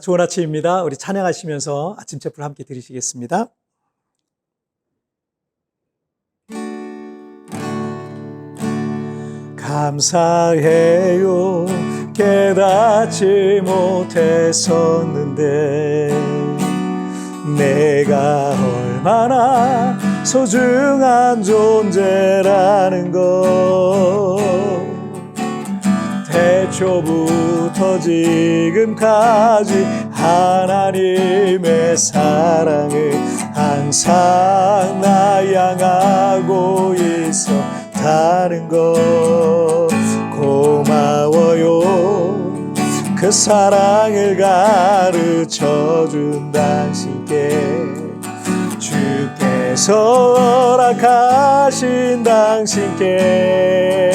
좋은 아침입니다. 우리 찬양하시면서 아침 제풀 함께 드리시겠습니다. 감사해요. 깨닫지 못했었는데 내가 얼마나 소중한 존재라는 것, 태초부터 지금까지 하나님의 사랑을 항상 나 향하고 있었다는 것, 고마워요. 그 사랑을 가르쳐준 당신께, 주께서 허락하신 당신께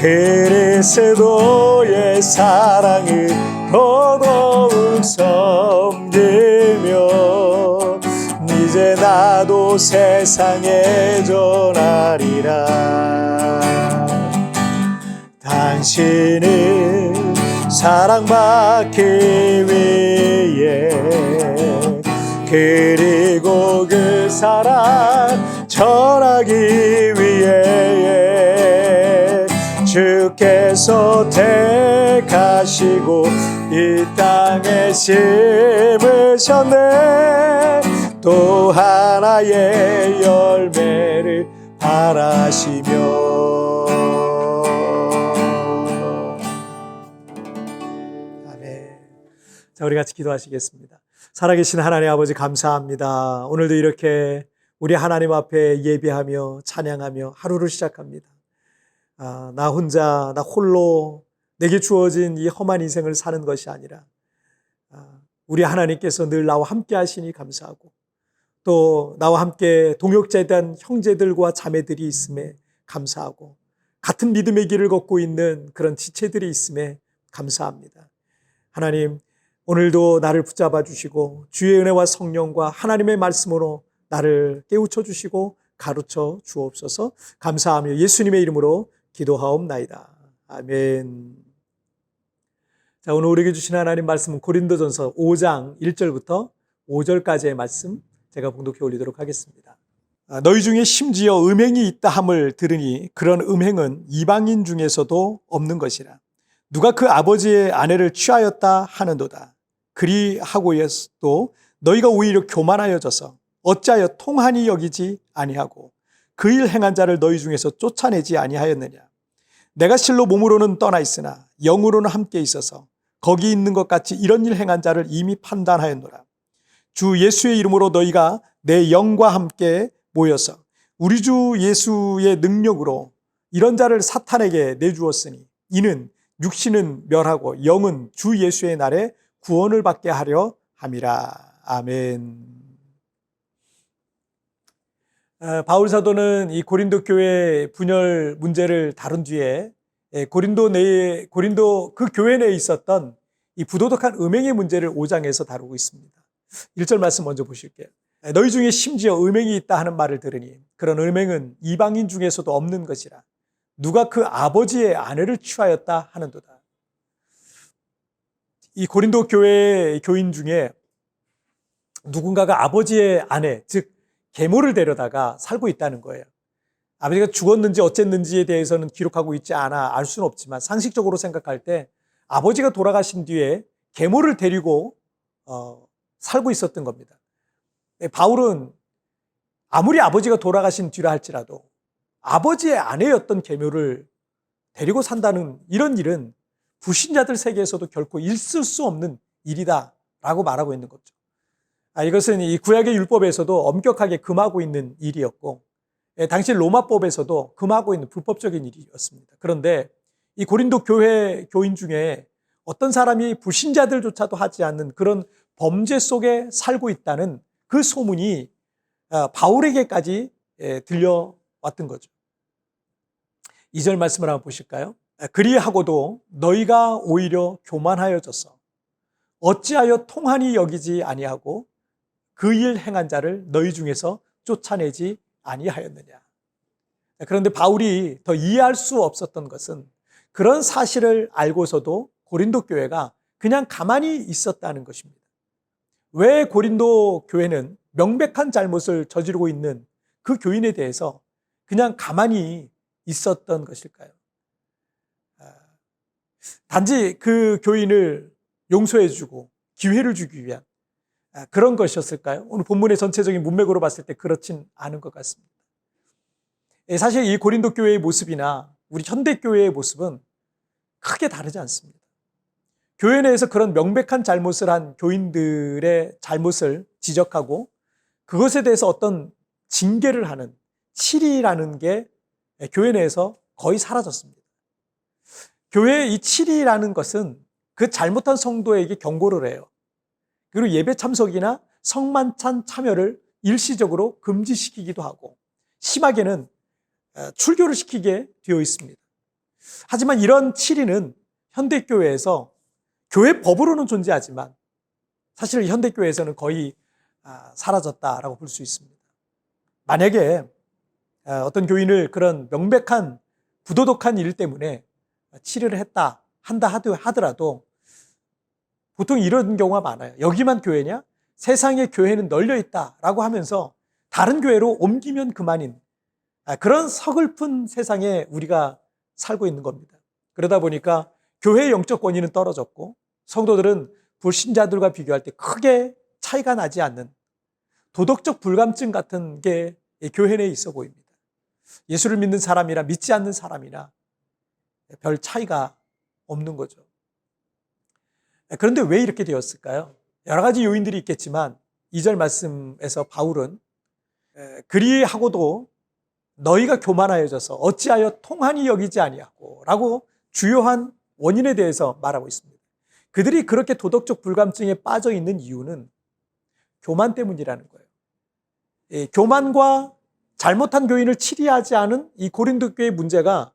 그리스도의 사랑을 더더욱 섬기며 이제 나도 세상에 전하리라. 당신을 사랑받기 위해, 그리고 그 사랑 전하기 위해 주께서 택하시고 이 땅에 심으셨네. 또 하나의 열매를 바라시며. 아멘. 자, 우리 같이 기도하시겠습니다. 살아계신 하나님 아버지, 감사합니다. 오늘도 이렇게 우리 하나님 앞에 예배하며 찬양하며 하루를 시작합니다. 나 혼자, 나 홀로 내게 주어진 이 험한 인생을 사는 것이 아니라 우리 하나님께서 늘 나와 함께 하시니 감사하고, 또 나와 함께 동역자에 대한 형제들과 자매들이 있음에 감사하고, 같은 믿음의 길을 걷고 있는 그런 지체들이 있음에 감사합니다. 하나님, 오늘도 나를 붙잡아 주시고 주의 은혜와 성령과 하나님의 말씀으로 나를 깨우쳐 주시고 가르쳐 주옵소서. 감사하며 예수님의 이름으로 기도하옵나이다. 아멘. 자, 오늘 우리에게 주신 하나님 말씀은 고린도전서 5장 1절부터 5절까지의 말씀 제가 봉독해 올리도록 하겠습니다. 너희 중에 심지어 음행이 있다 함을 들으니 그런 음행은 이방인 중에서도 없는 것이라. 누가 그 아버지의 아내를 취하였다 하는도다. 그리하고여도 너희가 오히려 교만하여져서 어찌하여 통한이 여기지 아니하고 그 일 행한 자를 너희 중에서 쫓아내지 아니하였느냐. 내가 실로 몸으로는 떠나 있으나 영으로는 함께 있어서 거기 있는 것 같이 이런 일 행한 자를 이미 판단하였노라. 주 예수의 이름으로 너희가 내 영과 함께 모여서 우리 주 예수의 능력으로 이런 자를 사탄에게 내주었으니 이는 육신은 멸하고 영은 주 예수의 날에 구원을 받게 하려 함이라. 아멘. 바울 사도는 이 고린도 교회 분열 문제를 다룬 뒤에 고린도 그 교회 내에 있었던 이 부도덕한 음행의 문제를 5장에서 다루고 있습니다. 1절 말씀 먼저 보실게요. 너희 중에 심지어 음행이 있다 하는 말을 들으니 그런 음행은 이방인 중에서도 없는 것이라. 누가 그 아버지의 아내를 취하였다 하는도다. 이 고린도 교회 교인 중에 누군가가 아버지의 아내, 즉 계모를 데려다가 살고 있다는 거예요. 아버지가 죽었는지 어쨌는지에 대해서는 기록하고 있지 않아 알 수는 없지만 상식적으로 생각할 때 아버지가 돌아가신 뒤에 계모를 데리고 살고 있었던 겁니다. 바울은 아무리 아버지가 돌아가신 뒤라 할지라도 아버지의 아내였던 계모를 데리고 산다는 이런 일은 불신자들 세계에서도 결코 있을 수 없는 일이다라고 말하고 있는 거죠. 이것은 이 구약의 율법에서도 엄격하게 금하고 있는 일이었고, 당시 로마법에서도 금하고 있는 불법적인 일이었습니다. 그런데 이 고린도 교회 교인 중에 어떤 사람이 불신자들조차도 하지 않는 그런 범죄 속에 살고 있다는 그 소문이 바울에게까지 들려왔던 거죠. 2절 말씀을 한번 보실까요? 그리하고도 너희가 오히려 교만하여져서 어찌하여 통한이 여기지 아니하고 그 일 행한 자를 너희 중에서 쫓아내지 아니하였느냐. 그런데 바울이 더 이해할 수 없었던 것은 그런 사실을 알고서도 고린도 교회가 그냥 가만히 있었다는 것입니다. 왜 고린도 교회는 명백한 잘못을 저지르고 있는 그 교인에 대해서 그냥 가만히 있었던 것일까요? 단지 그 교인을 용서해주고 기회를 주기 위한 그런 것이었을까요? 오늘 본문의 전체적인 문맥으로 봤을 때 그렇진 않은 것 같습니다. 사실 이 고린도 교회의 모습이나 우리 현대 교회의 모습은 크게 다르지 않습니다. 교회 내에서 그런 명백한 잘못을 한 교인들의 잘못을 지적하고 그것에 대해서 어떤 징계를 하는 칠의라는 게 교회 내에서 거의 사라졌습니다. 교회의 이 칠의라는 것은 그 잘못한 성도에게 경고를 해요. 그리고 예배 참석이나 성만찬 참여를 일시적으로 금지시키기도 하고 심하게는 출교를 시키게 되어 있습니다. 하지만 이런 칠의는 현대교회에서 교회 법으로는 존재하지만 사실 현대교회에서는 거의 사라졌다라고 볼 수 있습니다. 만약에 어떤 교인을 그런 명백한 부도덕한 일 때문에 칠의를 한다 하더라도 보통 이런 경우가 많아요. 여기만 교회냐? 세상의 교회는 널려 있다라고 하면서 다른 교회로 옮기면 그만인 그런 서글픈 세상에 우리가 살고 있는 겁니다. 그러다 보니까 교회의 영적 권위는 떨어졌고 성도들은 불신자들과 비교할 때 크게 차이가 나지 않는 도덕적 불감증 같은 게 교회 내에 있어 보입니다. 예수를 믿는 사람이나 믿지 않는 사람이나 별 차이가 없는 거죠. 그런데 왜 이렇게 되었을까요? 여러 가지 요인들이 있겠지만 2절 말씀에서 바울은 그리하고도 너희가 교만하여져서 어찌하여 통한이 여기지 아니하고 라고 주요한 원인에 대해서 말하고 있습니다. 그들이 그렇게 도덕적 불감증에 빠져 있는 이유는 교만 때문이라는 거예요. 교만과 잘못한 교인을 치리하지 않은 이 고린도 교회의 문제가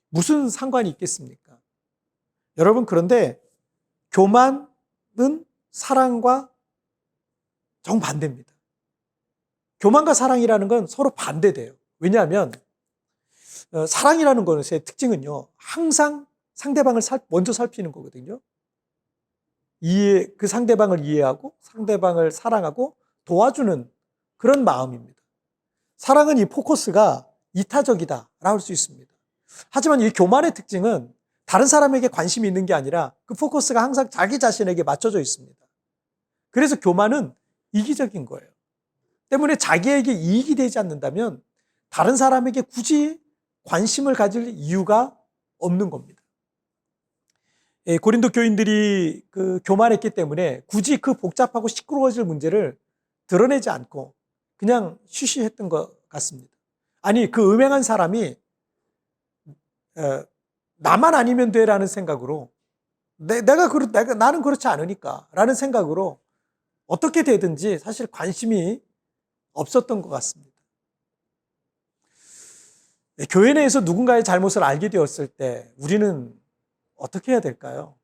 무슨 상관이 있겠습니까? 여러분, 그런데 교만은 사랑과 정반대입니다. 교만과 사랑이라는 건 서로 반대돼요. 왜냐하면 사랑이라는 것의 특징은요, 항상 상대방을 먼저 살피는 거거든요. 그 상대방을 이해하고 상대방을 사랑하고 도와주는 그런 마음입니다. 사랑은 이 포커스가 이타적이다라고 할 수 있습니다. 하지만 이 교만의 특징은 다른 사람에게 관심이 있는 게 아니라 그 포커스가 항상 자기 자신에게 맞춰져 있습니다. 그래서 교만은 이기적인 거예요. 때문에 자기에게 이익이 되지 않는다면 다른 사람에게 굳이 관심을 가질 이유가 없는 겁니다. 고린도 교인들이 교만했기 때문에 굳이 그 복잡하고 시끄러워질 문제를 드러내지 않고 그냥 쉬쉬했던 것 같습니다. 아니, 그 음행한 사람이 나만 아니면 돼라는 생각으로 나는 그렇지 않으니까 라는 생각으로 어떻게 되든지 사실 관심이 없었던 것 같습니다. 교회 내에서 누군가의 잘못을 알게 되었을 때 우리는 어떻게 해야 될까요?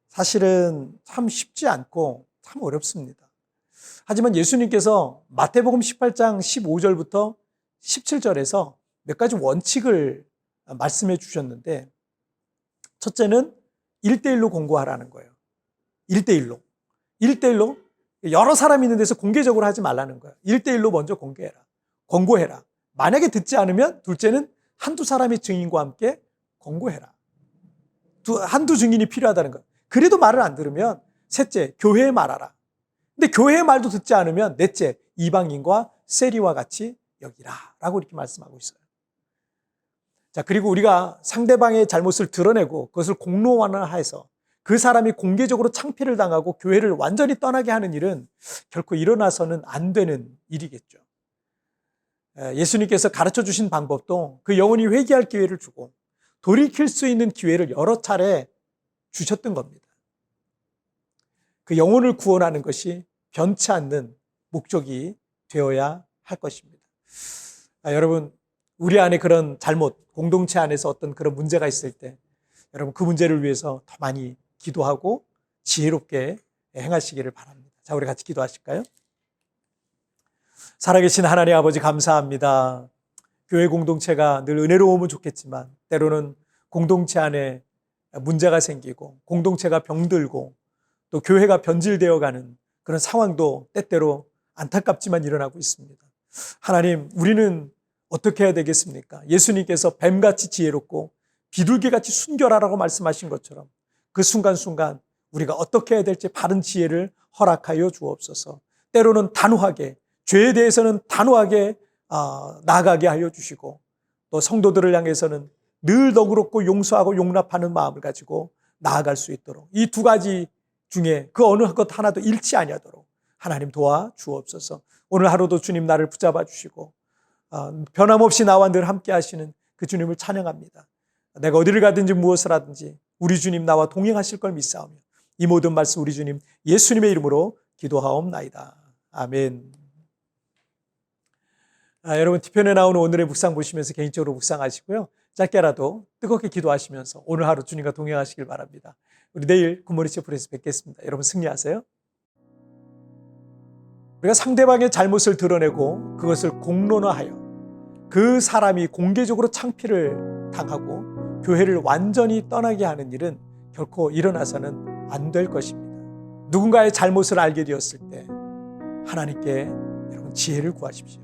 사실은 참 쉽지 않고 참 어렵습니다. 하지만 예수님께서 마태복음 18장 15절부터 17절에서 몇 가지 원칙을 말씀해 주셨는데 첫째는 1대1로 공고하라는 거예요. 1대1로. 여러 사람이 있는 데서 공개적으로 하지 말라는 거예요. 1대1로 먼저 권고해라. 만약에 듣지 않으면 둘째는 한두 사람의 증인과 함께 권고해라. 한두 증인이 필요하다는 거예요. 그래도 말을 안 들으면 셋째, 교회에 말하라. 근데 교회의 말도 듣지 않으면 넷째, 이방인과 세리와 같이 여기라 라고 이렇게 말씀하고 있어요. 자, 그리고 우리가 상대방의 잘못을 드러내고 그것을 공론화해서 그 사람이 공개적으로 창피를 당하고 교회를 완전히 떠나게 하는 일은 결코 일어나서는 안 되는 일이겠죠. 예수님께서 가르쳐 주신 방법도 그 영혼이 회개할 기회를 주고 돌이킬 수 있는 기회를 여러 차례 주셨던 겁니다. 그 영혼을 구원하는 것이 변치 않는 목적이 되어야 할 것입니다. 여러분, 우리 안에 그런 잘못, 공동체 안에서 어떤 그런 문제가 있을 때 여러분 그 문제를 위해서 더 많이 기도하고 지혜롭게 행하시기를 바랍니다. 자, 우리 같이 기도하실까요? 살아계신 하나님 아버지 감사합니다. 교회 공동체가 늘 은혜로우면 좋겠지만 때로는 공동체 안에 문제가 생기고 공동체가 병들고 또 교회가 변질되어가는 그런 상황도 때때로 안타깝지만 일어나고 있습니다. 하나님, 우리는 어떻게 해야 되겠습니까? 예수님께서 뱀같이 지혜롭고 비둘기같이 순결하라고 말씀하신 것처럼 그 순간순간 우리가 어떻게 해야 될지 바른 지혜를 허락하여 주옵소서. 때로는 단호하게, 죄에 대해서는 단호하게 나아가게 하여 주시고, 또 성도들을 향해서는 늘 너그럽고 용서하고 용납하는 마음을 가지고 나아갈 수 있도록, 이 두 가지 중에 그 어느 것 하나도 잃지 아니하도록 하나님 도와 주옵소서. 오늘 하루도 주님 나를 붙잡아 주시고 변함없이 나와 늘 함께 하시는 그 주님을 찬양합니다. 내가 어디를 가든지 무엇을 하든지 우리 주님 나와 동행하실 걸 믿사오며 이 모든 말씀 우리 주님 예수님의 이름으로 기도하옵나이다. 아멘. 여러분, 뒤편에 나오는 오늘의 묵상 보시면서 개인적으로 묵상하시고요. 짧게라도 뜨겁게 기도하시면서 오늘 하루 주님과 동행하시길 바랍니다. 우리 내일 굿모닝 체프에서 뵙겠습니다. 여러분 승리하세요. 우리가 상대방의 잘못을 드러내고 그것을 공론화하여 그 사람이 공개적으로 창피를 당하고 교회를 완전히 떠나게 하는 일은 결코 일어나서는 안 될 것입니다. 누군가의 잘못을 알게 되었을 때 하나님께 여러분 지혜를 구하십시오.